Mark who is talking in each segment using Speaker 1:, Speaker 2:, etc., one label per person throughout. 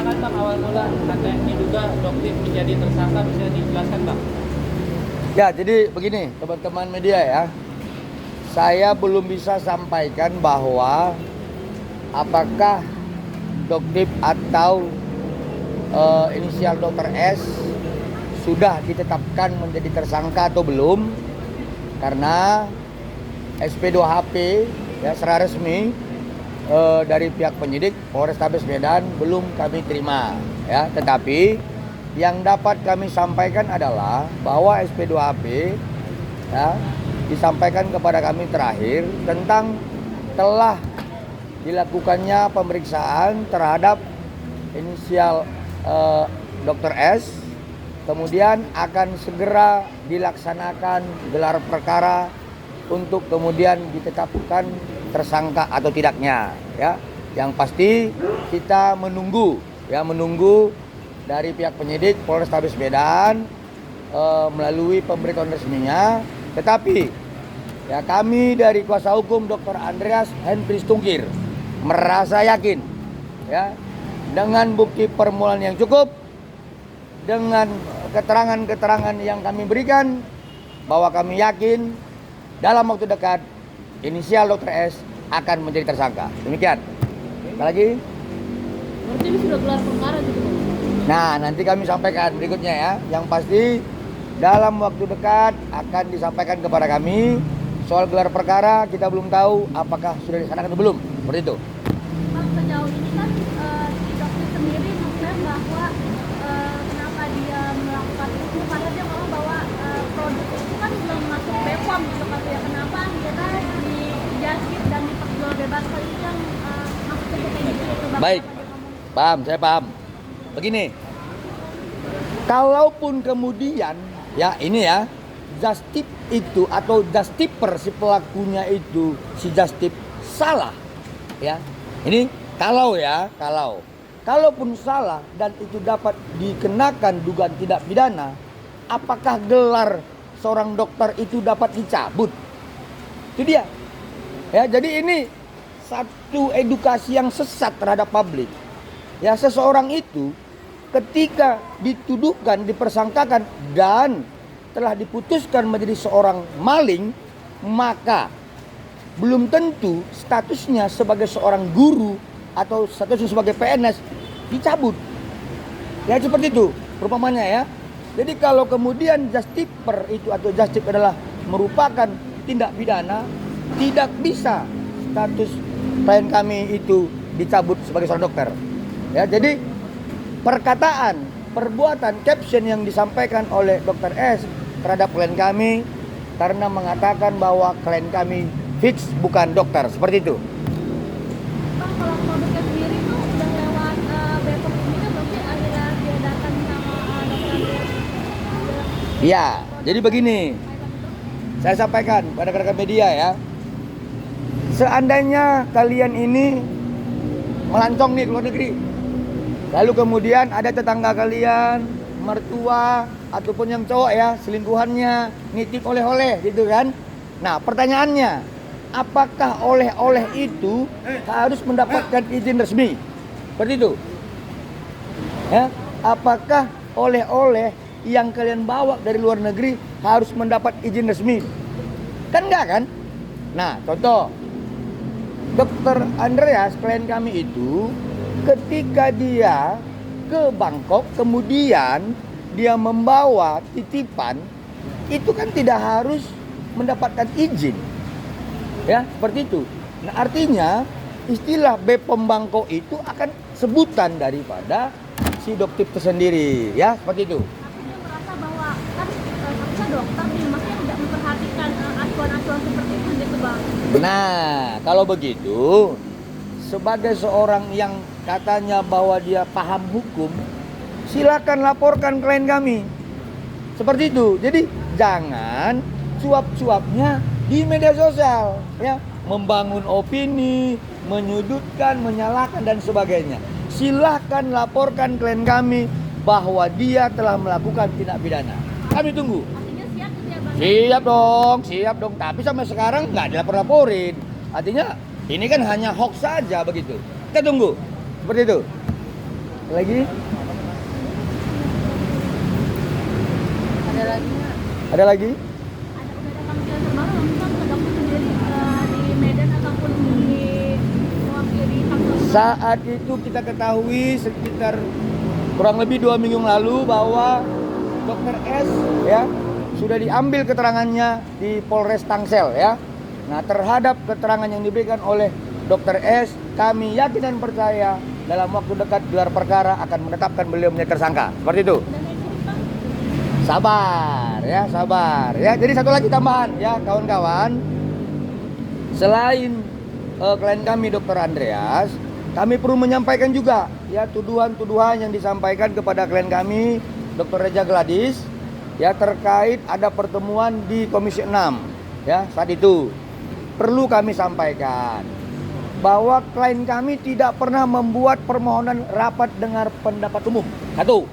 Speaker 1: kan Bang, awal mula katanya diduga Doktip menjadi tersangka, bisa dijelaskan Bang?
Speaker 2: Ya, jadi begini teman-teman media ya. Saya belum bisa sampaikan bahwa apakah Doktip atau inisial Dr. S sudah ditetapkan menjadi tersangka atau belum, karena SP2HP ya secara resmi dari pihak penyidik Polrestabes Medan belum kami terima ya. Tetapi yang dapat kami sampaikan adalah bahwa SP2HP ya disampaikan kepada kami terakhir tentang telah dilakukannya pemeriksaan terhadap inisial Dr. S, kemudian akan segera dilaksanakan gelar perkara untuk kemudian ditetapkan tersangka atau tidaknya ya. Yang pasti kita menunggu dari pihak penyidik Polrestabes Medan melalui pemberitahuan resminya. Tetapi ya kami dari kuasa hukum Dr. Andreas Henry Tungkir merasa yakin ya dengan bukti permulaan yang cukup, dengan keterangan-keterangan yang kami berikan, bahwa kami yakin dalam waktu dekat inisial Dr. S akan menjadi tersangka. Demikian. Apa lagi?
Speaker 3: Berarti ini sudah gelar perkara gitu Bang?
Speaker 2: Nah, nanti kami sampaikan berikutnya ya. Yang pasti dalam waktu dekat akan disampaikan kepada kami. Soal gelar perkara kita belum tahu apakah sudah dilaksanakan atau belum. Seperti itu.
Speaker 3: Bang, sejauh ini kan si dokter sendiri mengklaim bahwa kenapa dia melakukan itu, padahal dia ngomong bahwa produk itu kan belum masuk BPOM gitu katanya. Kenapa akhirnya di judge dan diperjualbebaskan, itu yang maksudnya kayak gitu Bang?
Speaker 2: Baik. Paham, saya paham. Begini. Kalaupun kemudian ya ini ya Justip itu atau Justiper si pelakunya itu si Justip salah ya. Ini kalaupun salah dan itu dapat dikenakan dugaan tidak pidana, apakah gelar seorang dokter itu dapat dicabut? Itu dia. Ya, jadi ini satu edukasi yang sesat terhadap publik. Ya, seseorang itu ketika dituduhkan, dipersangkakan dan telah diputuskan menjadi seorang maling, maka belum tentu statusnya sebagai seorang guru atau statusnya sebagai PNS dicabut. Ya seperti itu perumpamannya ya. Jadi kalau kemudian Justiper itu atau Justip adalah merupakan tindak pidana, tidak bisa status klien kami itu dicabut sebagai seorang dokter. Ya, jadi perkataan, perbuatan, caption yang disampaikan oleh Dr. S terhadap klien kami karena mengatakan bahwa klien kami fix bukan dokter, seperti itu.
Speaker 3: Bang, kalau produknya sendiri tuh udah lewat BPOM ini kan, berarti akhirnya diedarkan sama dokter
Speaker 2: Iya, jadi begini, saya sampaikan pada rekan media ya. Seandainya kalian ini melancong nih ke luar negeri, lalu kemudian ada tetangga kalian, mertua ataupun yang cowok ya, selingkuhannya nitip oleh-oleh gitu kan. Nah, pertanyaannya, apakah oleh-oleh itu harus mendapatkan izin resmi? Seperti itu. Ya, apakah oleh-oleh yang kalian bawa dari luar negeri harus mendapat izin resmi? Kan enggak kan? Nah, contoh Dr. Andreas, klien kami itu ketika dia ke Bangkok, kemudian dia membawa titipan, itu kan tidak harus mendapatkan izin. Ya, seperti itu. Nah, artinya istilah BPOM Bangkok itu akan sebutan daripada si Doktip tersendiri, ya, seperti itu.
Speaker 3: Artinya merasa bahwa kan harusnya dokter nih, maksudnya tidak memperhatikan acuan-acuan seperti itu gitu Bang.
Speaker 2: Nah, kalau begitu, sebagai seorang yang katanya bahwa dia paham hukum, silakan laporkan klien kami. Seperti itu. Jadi jangan suap-suapnya di media sosial, ya, membangun opini, menyudutkan, menyalahkan dan sebagainya. Silahkan laporkan klien kami bahwa dia telah melakukan tindak pidana. Kami tunggu.
Speaker 3: Artinya siap gitu ya Bang?
Speaker 2: Siap dong. Tapi sampai sekarang nggak dilapor-laporin. Artinya ini kan hanya hoax saja begitu. Kita tunggu. Seperti itu. Lagi?
Speaker 3: Ada lagi nggak?
Speaker 2: Ada lagi?
Speaker 3: Ada udah ada panggilan terbaru langsung ke dokter sendiri di Medan ataupun di mewakili Tangsel?
Speaker 2: Saat itu kita ketahui sekitar kurang lebih 2 minggu lalu bahwa Dokter S ya sudah diambil keterangannya di Polres Tangsel ya. Nah, terhadap keterangan yang diberikan oleh Dokter S, kami yakin dan percaya dalam waktu dekat gelar perkara akan menetapkan beliau menjadi tersangka. Seperti itu.
Speaker 3: Dan itu Pak,
Speaker 2: Sabar ya, sabar ya. Jadi satu lagi tambahan ya kawan-kawan. Selain klien kami Dr. Andreas, kami perlu menyampaikan juga ya tuduhan-tuduhan yang disampaikan kepada klien kami Dr. Reja Gladys ya terkait ada pertemuan di Komisi 6 ya saat itu. Perlu kami sampaikan bahwa klien kami tidak pernah membuat permohonan rapat dengar pendapat umum. Satu.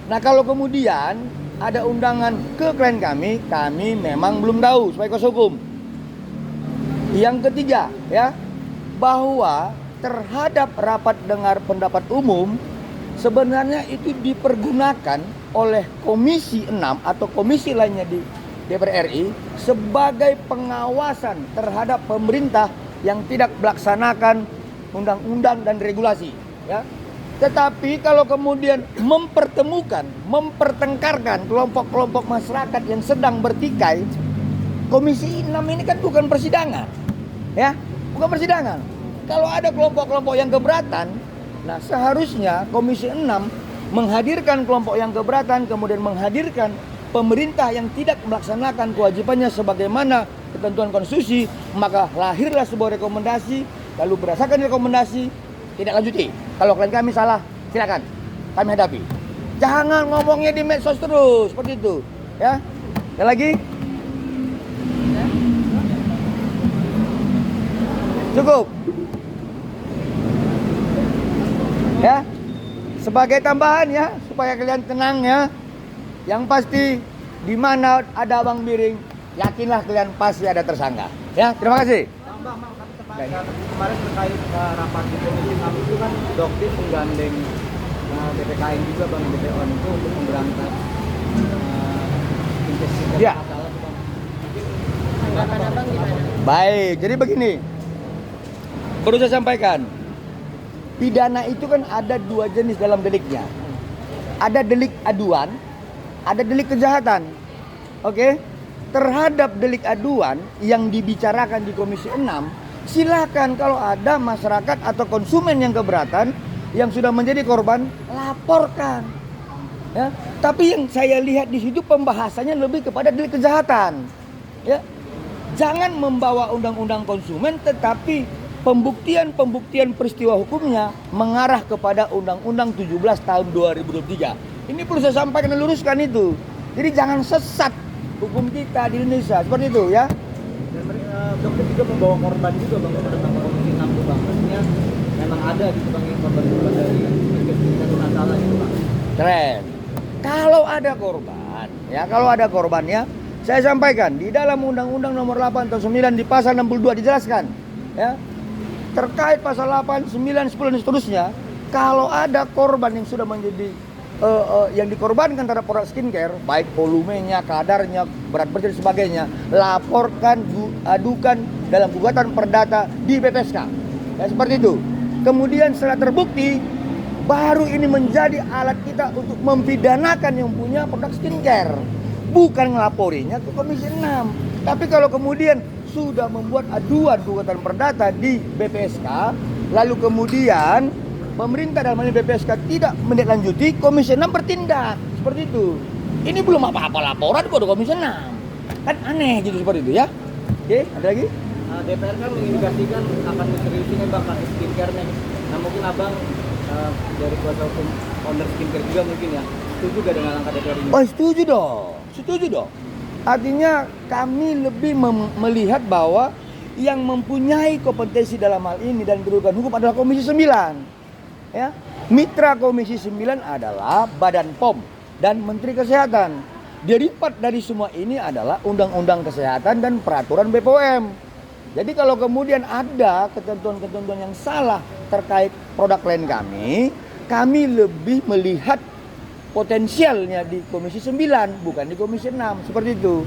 Speaker 2: Nah, kalau kemudian ada undangan ke klien kami memang belum tahu sebagai kuasa hukum. Yang ketiga, ya, bahwa terhadap rapat dengar pendapat umum sebenarnya itu dipergunakan oleh Komisi 6 atau komisi lainnya di DPR RI sebagai pengawasan terhadap pemerintah yang tidak melaksanakan undang-undang dan regulasi, ya. Tetapi kalau kemudian mempertengkarkan kelompok-kelompok masyarakat yang sedang bertikai, Komisi 6 ini kan bukan persidangan, ya, bukan persidangan. Kalau ada kelompok-kelompok yang keberatan, nah seharusnya Komisi 6 menghadirkan kelompok yang keberatan, kemudian menghadirkan pemerintah yang tidak melaksanakan kewajibannya sebagaimana ketentuan konstitusi, maka lahirlah sebuah rekomendasi, lalu berdasarkan rekomendasi tidak lanjuti. Kalau klien kami salah, silakan kami hadapi. Jangan ngomongnya di medsos terus seperti itu, ya. Ada lagi? Cukup. Ya. Sebagai tambahan ya, supaya kalian tenang ya. Yang pasti di mana ada Bang Biring, yakinlah kalian pasti ada tersangka. Ya, terima kasih.
Speaker 1: Bang, kami kemarin terkait rapat di Komisi 6 itu kan Dokter menggandeng BPKN juga Bang BPON itu untuk memberantas investigasi
Speaker 2: Ya.
Speaker 1: masalah itu Bang. Mungkin
Speaker 3: tanggapan Abang gimana?
Speaker 2: Baik, jadi begini. Perlu saya sampaikan. Pidana itu kan ada 2 jenis dalam deliknya. Ada delik aduan, ada delik kejahatan. Oke? Terhadap delik aduan yang dibicarakan di Komisi 6, silakan kalau ada masyarakat atau konsumen yang keberatan yang sudah menjadi korban, laporkan. Ya, tapi yang saya lihat di situ pembahasannya lebih kepada delik kejahatan. Ya. Jangan membawa undang-undang konsumen tetapi pembuktian peristiwa hukumnya mengarah kepada Undang-Undang 17 tahun 2023. Ini perlu saya sampaikan dan luruskan itu. Jadi jangan sesat hukum kita di Indonesia seperti itu ya.
Speaker 1: dan Dokter juga membawa korban juga Bang kepada Komisi 6 tuh Bang. Maksudnya memang ada gitu Bang yang korban dari investigasi masalah itu Bang.
Speaker 2: Keren. Kalau ada korban ya, saya sampaikan di dalam Undang-Undang Nomor 8 tahun 9 di pasal 62 dijelaskan ya. Terkait pasal 8, 9, 10 dan seterusnya, kalau ada korban yang sudah menjadi yang dikorbankan terhadap produk skincare, baik volumenya, kadarnya, berat badan dan sebagainya, laporkan, adukan dalam gugatan perdata di BPSK. Ya, seperti itu. Kemudian setelah terbukti, baru ini menjadi alat kita untuk mempidanakan yang punya produk skincare. Bukan ngelaporinya ke Komisi 6. Tapi kalau kemudian sudah membuat aduan gugatan perdata di BPSK, lalu kemudian pemerintah dalam hal ini BPSK tidak menindaklanjuti, Komisi 6 bertindak seperti itu. Ini belum apa-apa laporan kok di Komisi 6. Kan aneh gitu seperti itu ya. Oke, ada lagi?
Speaker 1: DPR kan mengindikasikan akan seriusnya Bang kasus skincare nih. Nah mungkin Abang dari kuasa hukum owner skincare juga mungkin ya setuju gak dengan langkah DPR ini?
Speaker 2: Oh, setuju dong. Artinya kami lebih melihat bahwa yang mempunyai kompetensi dalam hal ini dan kedudukan hukum adalah Komisi 9. Ya, mitra Komisi 9 adalah Badan POM dan Menteri Kesehatan. Derivat dari semua ini adalah Undang-Undang Kesehatan dan Peraturan BPOM. Jadi kalau kemudian ada ketentuan-ketentuan yang salah terkait produk klien kami, kami lebih melihat potensialnya di Komisi 9, bukan di Komisi 6, seperti itu.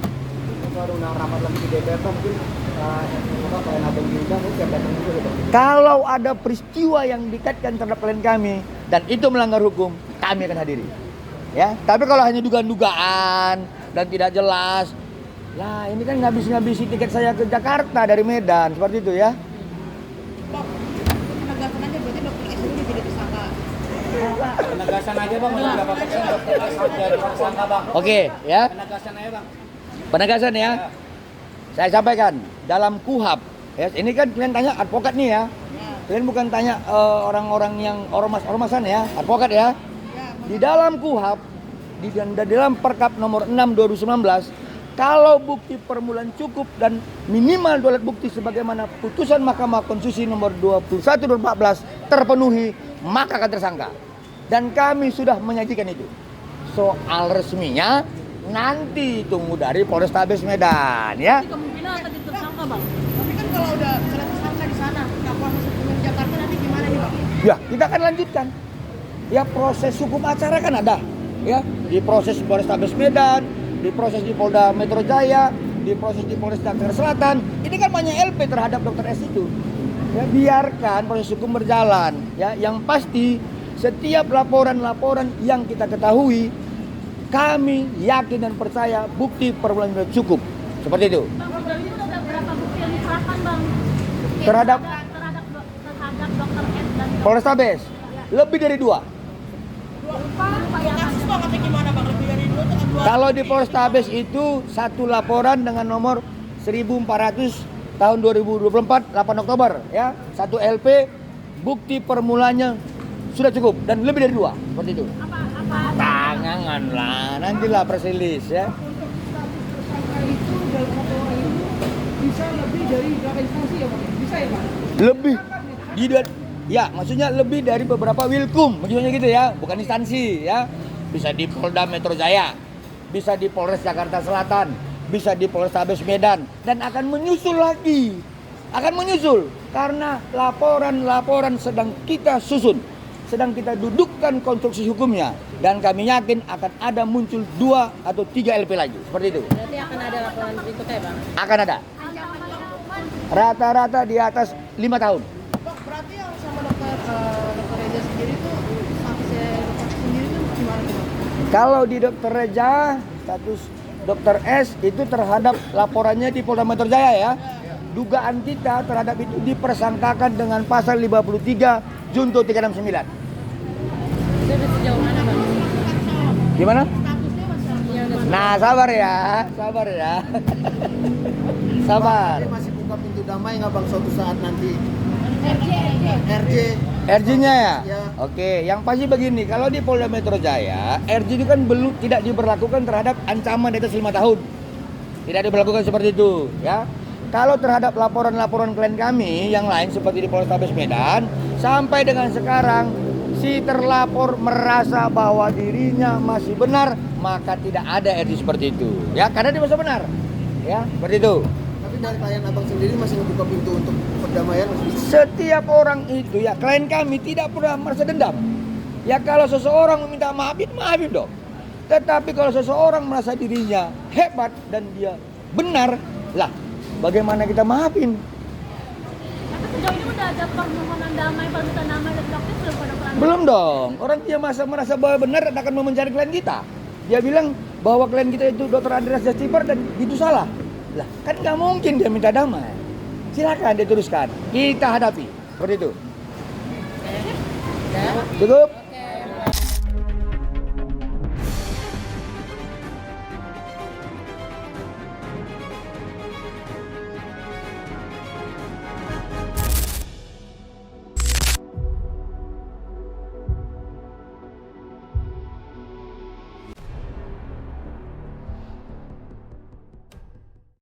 Speaker 1: Baru rapat lagi di DPR Bang, mungkin klien abang juga mungkin datang juga Bang.
Speaker 2: Kalau ada peristiwa yang dikaitkan terhadap klien kami dan itu melanggar hukum, kami akan hadiri. Ya, tapi kalau hanya dugaan-dugaan dan tidak jelas, lah ini kan ngabisi tiket saya ke Jakarta dari Medan, seperti itu ya.
Speaker 4: Bang, penegasan aja berarti dokter S ini jadi tersangka.
Speaker 1: Penegasan aja Bang, untuk berapa persen dokter S jadi tersangka Bang?
Speaker 2: Oke, ya.
Speaker 1: Penegasan aja Bang.
Speaker 2: Penegasan ya. Saya sampaikan dalam KUHAP. Ya, ini kan kalian tanya advokat nih ya. Kalian bukan tanya orang-orang yang ormas-ormasan ya, advokat ya. Di dalam KUHAP, di dalam Perkap nomor 6 2019, kalau bukti permulaan cukup dan minimal 2 alat bukti sebagaimana putusan Mahkamah Konstitusi nomor 21 2014 terpenuhi, maka akan tersangka. Dan kami sudah menyajikan itu. Soal resminya nanti tunggu dari Polrestabes Medan ya.
Speaker 3: Kemungkinan akan jadi tersangka Bang.
Speaker 4: Tapi kan kalau udah sudah tersangka di sana, nggak proses hukum di Jakarta nanti gimana nih Bang?
Speaker 2: Ya, kita akan lanjutkan. Ya, proses hukum acara kan ada. Ya, di proses di Polrestabes Medan, di proses di Polda Metro Jaya, di proses di Polres Jakarta Selatan. Ini kan banyak LP terhadap dokter S itu. Ya, biarkan proses hukum berjalan. Ya, yang pasti setiap laporan-laporan yang kita ketahui, kami yakin dan percaya bukti permulaan sudah cukup. Seperti itu.
Speaker 3: Bang, sejauh ini udah berapa bukti yang diserahkan Bang?
Speaker 2: Terhadap
Speaker 3: dokter S dan
Speaker 2: Polrestabes lebih dari 2.
Speaker 4: Kasus Bang atau gimana Bang? Lebih dari dua atau dua?
Speaker 2: Kalau di Polrestabes itu satu laporan dengan nomor 1400 tahun 2024 8 Oktober ya. Satu LP bukti permulanya sudah cukup dan lebih dari 2. Seperti itu. Tangan lah, nantilah press release ya.
Speaker 4: Itu dalam satu orang itu bisa lebih dari berapa instansi ya Bang? Bisa ya Bang?
Speaker 2: Lebih di ya, maksudnya lebih dari beberapa wilkum, maksudnya gitu ya, bukan instansi ya. Bisa di Polda Metro Jaya, bisa di Polres Jakarta Selatan, bisa di Polrestabes Medan, dan akan menyusul lagi. Akan menyusul karena laporan-laporan sedang kita susun, sedang kita dudukkan konstruksi hukumnya, dan kami yakin akan ada muncul 2 atau 3 LP lagi, seperti itu.
Speaker 4: Berarti akan ada laporan berikutnya ya Bang?
Speaker 2: Akan ada. Rata-rata di atas 5 tahun.
Speaker 4: Dok, berarti yang sama dokter Reza sendiri tuh statusnya dokter sendiri tuh gimana tuh Bang?
Speaker 2: Kalau di Dokter Reza, status Dokter S itu terhadap laporannya di Polda Metro Jaya ya. Dugaan kita terhadap itu dipersangkakan dengan pasal 53 Junto 369.
Speaker 4: Itu udah sejauh mana Bang?
Speaker 2: Gimana?
Speaker 4: Statusnya masih
Speaker 2: Nah, sabar ya. Sabar.
Speaker 1: Masih buka pintu damai nggak Bang suatu saat nanti?
Speaker 4: RJ.
Speaker 2: RJ-nya ya?
Speaker 1: Ya.
Speaker 2: Oke, yang pasti begini, kalau di Polda Metro Jaya, RJ itu kan belum tidak diberlakukan terhadap ancaman di atas 5 tahun. Tidak diberlakukan seperti itu, ya. Kalau terhadap laporan-laporan klien kami yang lain seperti di Polrestabes Medan, sampai dengan sekarang si terlapor merasa bahwa dirinya masih benar, maka tidak ada RJ seperti itu. Ya, karena dia merasa benar. Ya, seperti itu.
Speaker 1: Tapi dari klien abang sendiri masih membuka pintu untuk perdamaian masih?
Speaker 2: Setiap orang itu ya, klien kami tidak pernah merasa dendam. Ya, kalau seseorang meminta maafin dong. Tetapi kalau seseorang merasa dirinya hebat dan dia benar, lah bagaimana kita maafin?
Speaker 3: Tapi sejauh ini udah ada permohonan damai, permintaan damai dari dokter belum pada peran?
Speaker 2: Belum dong. Orang dia merasa bahwa benar dan akan mencari klien kita. Dia bilang bahwa klien kita itu Dr. Andreas Jastiper dan itu salah. Lah, kan nggak mungkin dia minta damai. Silakan diteruskan. Kita hadapi. Seperti itu. Cukup?